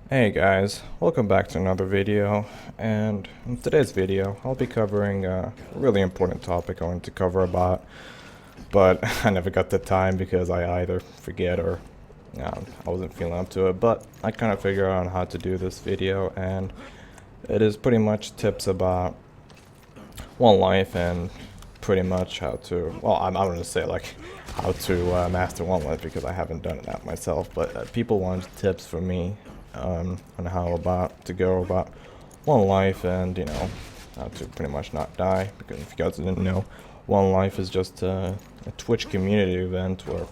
Hey guys, welcome back to another video, and in today's video I'll be covering a really important topic I wanted to cover about, but I never got the time because I either forget or I wasn't feeling up to it, but I kind of figured out how to do this video, and it is pretty much tips about One Life and pretty much how to, well, I'm going to say like how to master One Life because I haven't done that myself, but people want tips from me on how to go about One Life and, how to pretty much not die, because if you guys didn't know, One Life is just a Twitch community event where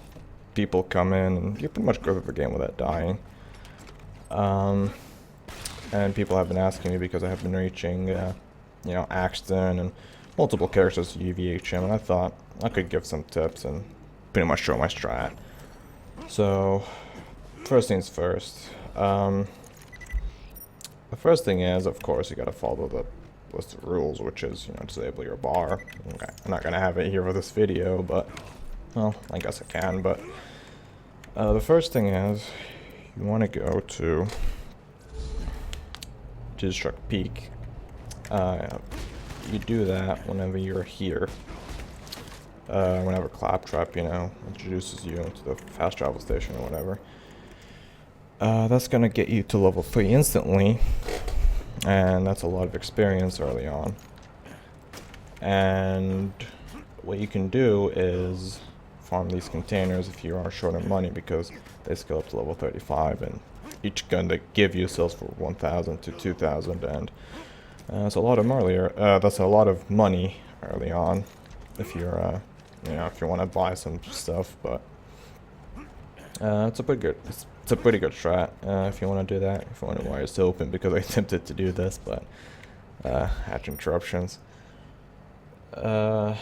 people come in and you pretty much go through the game without dying. And people have been asking me because I have been reaching Axton and multiple characters to UVHM, and I thought I could give some tips and pretty much show my strat. So, first things first. The first thing is, of course, you gotta follow the list of rules, which is, disable your bar. Okay, I'm not gonna have it here for this video, but, well, I guess I can, but the first thing is, you want to go to Destruct Peak. You do that whenever you're here. Whenever Claptrap, introduces you into the fast travel station or whatever. That's gonna get you to level 3 instantly, and that's a lot of experience early on. And what you can do is farm these containers if you are short on money, because they scale up to level 35, and each gun they give you sells for 1,000 to 2,000, and that's a lot of that's a lot of money early on if you're if you want to buy some stuff. But it's a pretty good strat if you want to do that. If you wonder why it's so open, because I attempted to do this, but had interruptions. The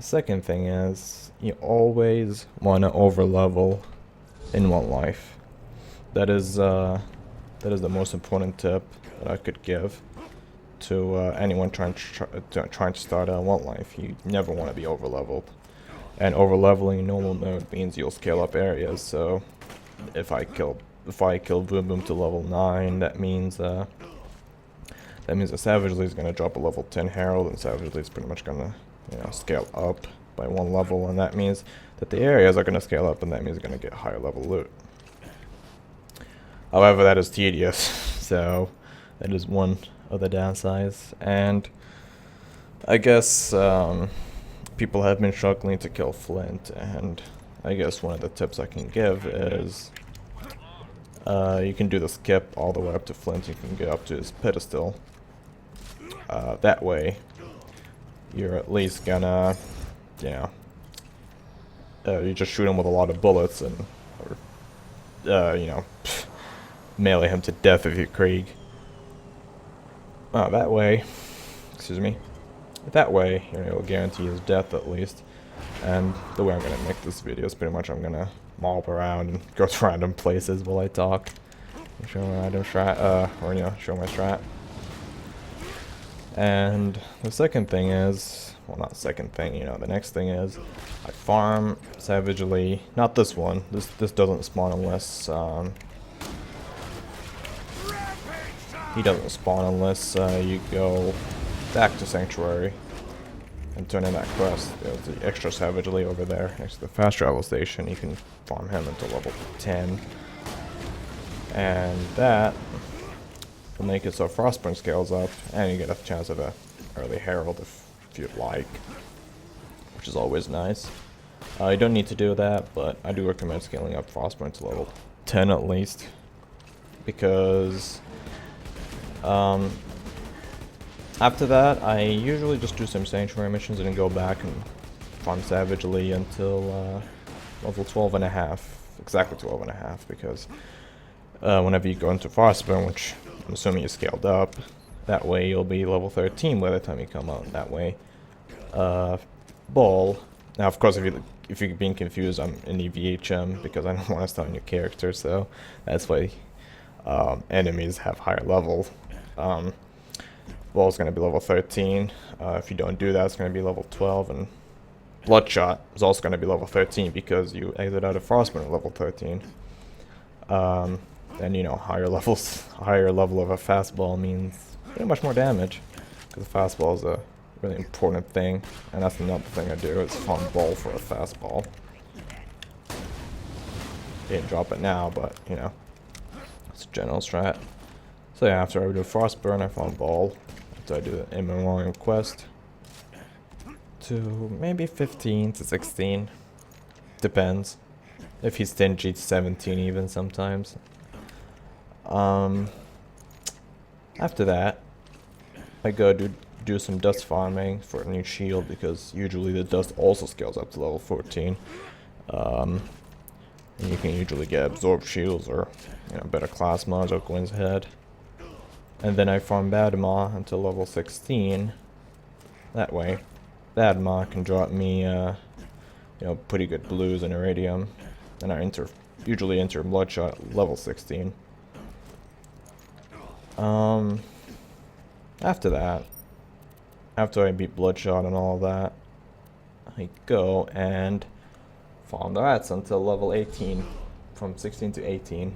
second thing is, you always want to overlevel in One Life. That is the most important tip that I could give to anyone trying to start One Life. You never want to be overleveled, and overleveling in normal mode means you'll scale up areas. So if I kill Boom Boom to level 9, that means the Savagely is gonna drop a level 10 Herald, and Savagely is pretty much gonna scale up by 1 level, and that means that the areas are gonna scale up, and that means you're gonna get higher level loot. However, that is tedious, so that is one of the downsides. And I guess people have been struggling to kill Flint, and I guess one of the tips I can give is you can do the skip all the way up to Flint. You can get up to his pedestal. That way, you're at least gonna, you just shoot him with a lot of bullets and, melee him to death if you Krieg. That way, it'll guarantee his death at least. And the way I'm gonna make this video is pretty much I'm gonna mob around and go to random places while I talk, show my random strat, show my strat. And the second thing is, well, not second thing, the next thing is I farm Savagely. Not this one. This doesn't spawn unless he doesn't spawn unless you go back to Sanctuary and turn in that quest. There's the extra Savagely over there next to the fast travel station. You can farm him until level 10, and that will make it so Frostburn scales up, and you get a chance of a early Herald if you'd like, which is always nice. You don't need to do that, but I do recommend scaling up Frostburn to level 10 at least, because after that I usually just do some Sanctuary missions and then go back and farm Savagely until level 12.5, exactly 12.5, because whenever you go into Frostburn, which I'm assuming you scaled up, that way you'll be level 13 by the time you come out. That way, Ball. Now, of course, if you're being confused, I'm in EVHM because I don't want to start a new character, so that's why enemies have higher level. Ball's going to be level 13. If you don't do that, it's going to be level 12, and Bloodshot is also going to be level 13 because you exit out of Frostburn at level 13. And you know, higher levels, higher level of a fastball means pretty much more damage. Because the fastball is a really important thing. And that's another thing I do, is farm ball for a fastball. Didn't drop it now, but you know, it's a general strat. So yeah, after I do Frostburn, I farm ball. After I do the In Memoriam quest. To maybe 15 to 16. Depends. If he's stingy, 17 even sometimes. After that, I go do some dust farming for a new shield, because usually the dust also scales up to level 14. And you can usually get absorbed shields or, you know, better class mods or Gwyn's Head. And then I farm Badma until level 16. That way, Badma can drop me, you know, pretty good blues and iridium. And I usually enter Bloodshot level 16. After that, after I beat Bloodshot and all that, I go and farm the rats until level 18, from 16 to 18.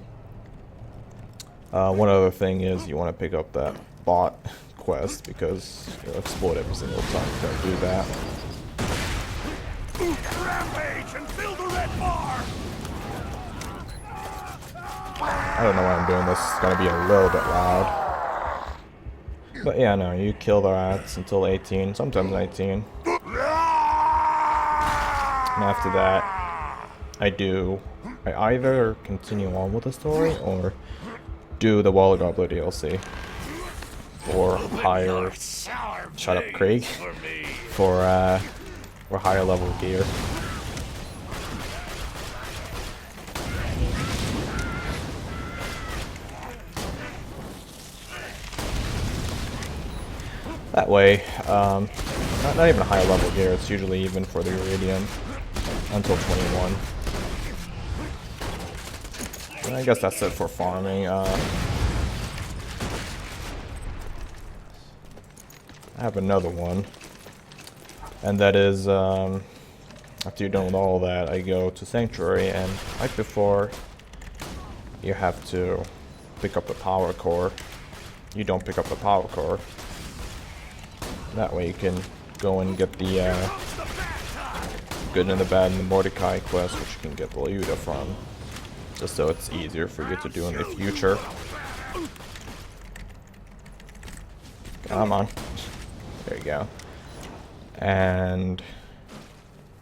One other thing is you want to pick up that bot quest, because you'll explode every single time you try to do that. Rampage and fill the red bar. I don't know why I'm doing this. It's gonna be a little bit loud. But yeah, no, you kill the rats until 18, sometimes 19. And after that, I either continue on with the story or do the Waller Gobbler DLC. Or hire, shut up Craig, for higher level gear. That way, not even a higher level gear, it's usually even for the Iridium until 21. And I guess that's it for farming. I have another one, and that is, after you're done with all that, I go to Sanctuary, and right before you have to pick up the power core, you don't pick up the power core. That way you can go and get the good and the bad and the Mordecai quest, which you can get the Leuda from, just so it's easier for you to do in the future. Come on. There you go. And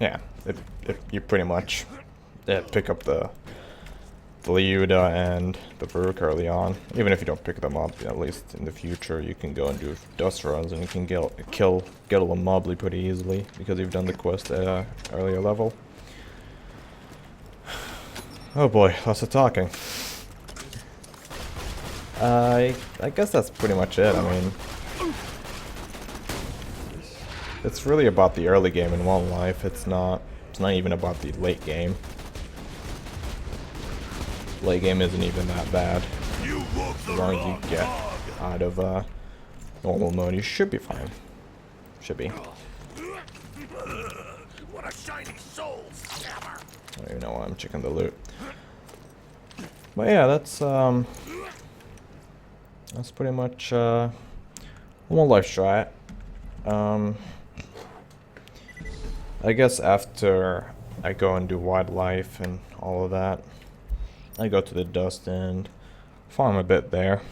yeah, if you pretty much pick up the Leuda and the Varuk early on, even if you don't pick them up, at least in the future you can go and do dust runs, and you can get a Mobley pretty easily because you've done the quest at an earlier level. Oh boy, lots of talking. I guess that's pretty much it. I mean, it's really about the early game in One Life. It's not even about the late game. Late game isn't even that bad. As long as you get out of normal mode, you should be fine. Should be. What a shiny soul scammer. I don't even know why I'm checking the loot. But yeah, that's pretty much One Life strat. I guess after I go and do wildlife and all of that, I go to the dust and farm a bit there,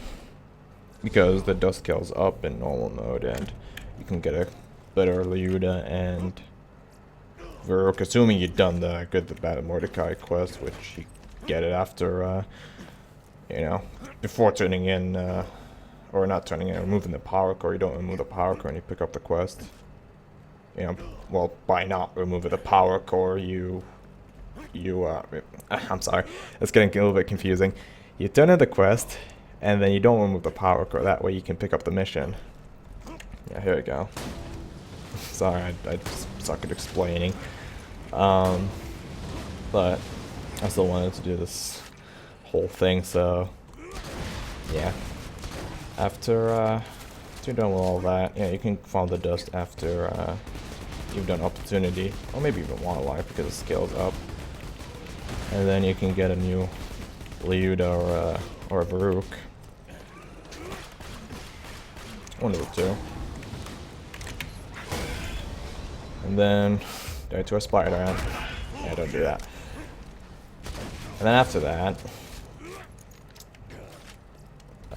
because the dust scales up in normal mode and you can get a better Leuda and Varuk, assuming you've done the good, the bad, and Mordecai quest, which you get it after, you know, before turning in, or not turning in, removing the power core. You don't remove the power core and you pick up the quest. You know, well, by not removing the power core, I'm sorry, it's getting a little bit confusing. You turn in the quest, and then you don't remove the power core. That way you can pick up the mission. Yeah, here we go. Sorry, I just suck at explaining. But I still wanted to do this whole thing, so yeah. After you're done with all that, yeah, you can farm the dust after you've done Opportunity, or maybe even Wildlife, because it scales up. And then you can get a new Leuda or Or a Varuk. One of the two. And then die to a spider ant. Yeah, don't do that. And then after that,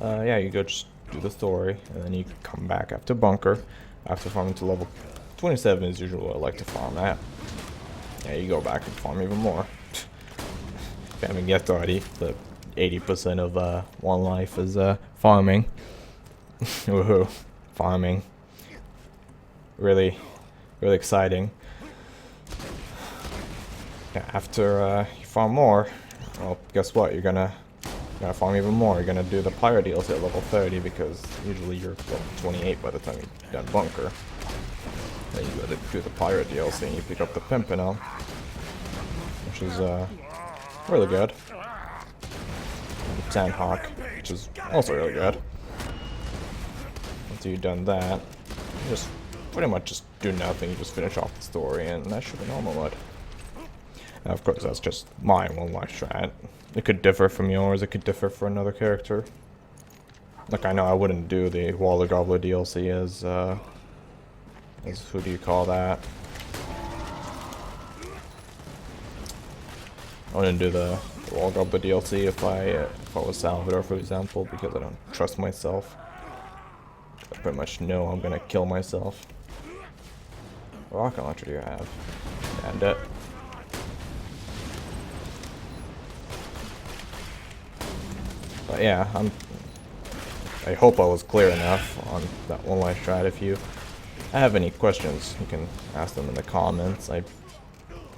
yeah, you go just do the story, and then you come back after bunker, after farming to level 27 is usually what I like to farm at. Yeah, you go back and farm even more. If you haven't guessed already, the 80% of one life is farming. Woohoo, farming. Really exciting. Yeah, after you farm more, well, guess what? You're gonna farm even more. You're gonna do the pirate DLC at level 30 because usually you're level 28 by the time you're done bunker. Then you go to do the pirate DLC and you pick up the Pimpernel, which is really good. And the Sandhawk, which is also really good. After you've done that, you just pretty much just do nothing. You just finish off the story, and that should be normal mode. Now, of course, that's just my one life strat. It could differ from yours. It could differ for another character. Like, I know I wouldn't do the Waller Gobbler DLC as who do you call that? I wouldn't do the Waller Gobbler DLC if I was Salvador, for example, because I don't trust myself. I pretty much know I'm gonna kill myself. What rocket launcher do you have? And it. But yeah, I hope I was clear enough on that one life strat. If you have any questions, you can ask them in the comments. I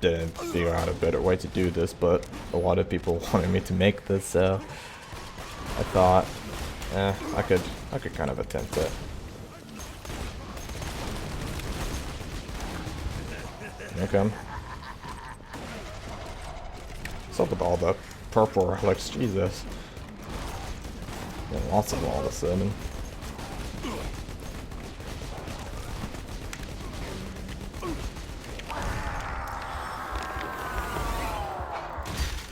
didn't figure out a better way to do this, but a lot of people wanted me to make this, so I thought, I could kind of attempt it. Okay. What's up with all the purple relics? Jesus. Lots of them all of a sudden.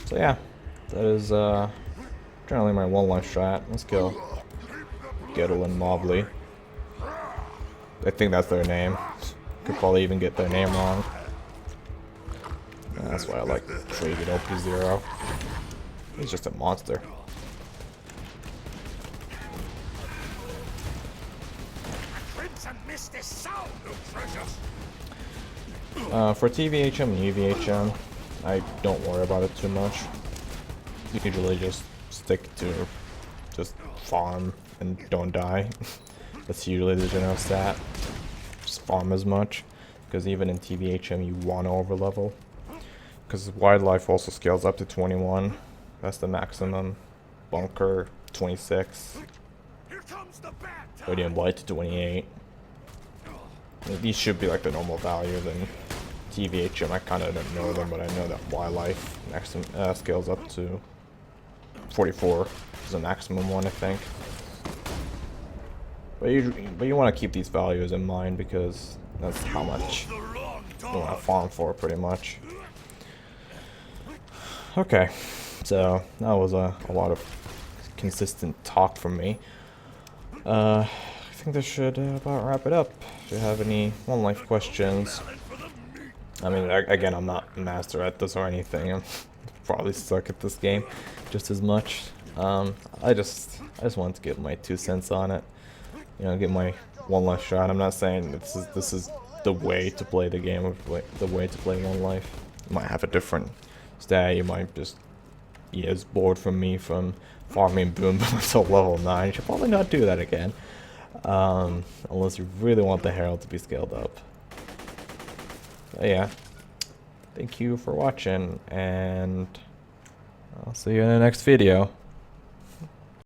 So yeah, that is generally my one life strat. Let's kill Gettle and Mobley. I think that's their name. Could probably even get their name wrong. That's why I like trading OP0. He's just a monster. For TVHM and UVHM, I don't worry about it too much. You usually just stick to just farm and don't die. That's usually the general stat. Just farm as much, because even in TVHM you want to overlevel. Because wildlife also scales up to 21. That's the maximum. Bunker 26. Radiant Blight to 28. These should be like the normal values in TVHM. I kind of don't know them, but I know that wildlife maximum scales up to 44 is the maximum one, I think. But you want to keep these values in mind because that's how much you want to farm for, pretty much. Okay, so that was a lot of consistent talk from me. I think this should about wrap it up. If you have any one life questions, I mean, again, I'm not a master at this or anything. I'm probably suck at this game just as much. I just wanted to give my 2 cents on it. You know, get my one life shot. I'm not saying this is the way to play the game, or the way to play one life. You might have a different stat. You might just is bored from me from farming Boom Boom until level 9. You should probably not do that again. Unless you really want the Herald to be scaled up. But yeah, thank you for watching, and I'll see you in the next video.